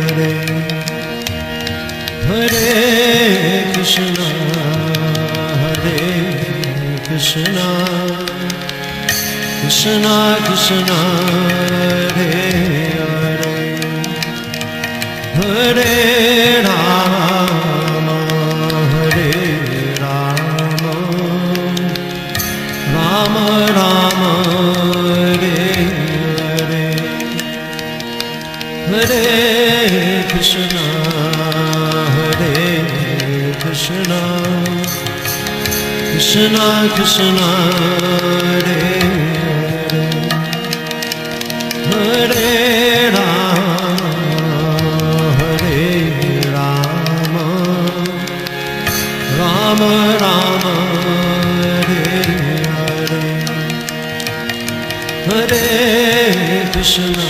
Hare Hare Krishna Hare Krishna Krishna Krishna Hare Hare Hare Rama Hare Rama Rama Rama Hare Hare Hare Krishna Hare Krishna Krishna Krishna Hare Hare Rama Hare Rama Rama Rama Hare Hare Hare Krishna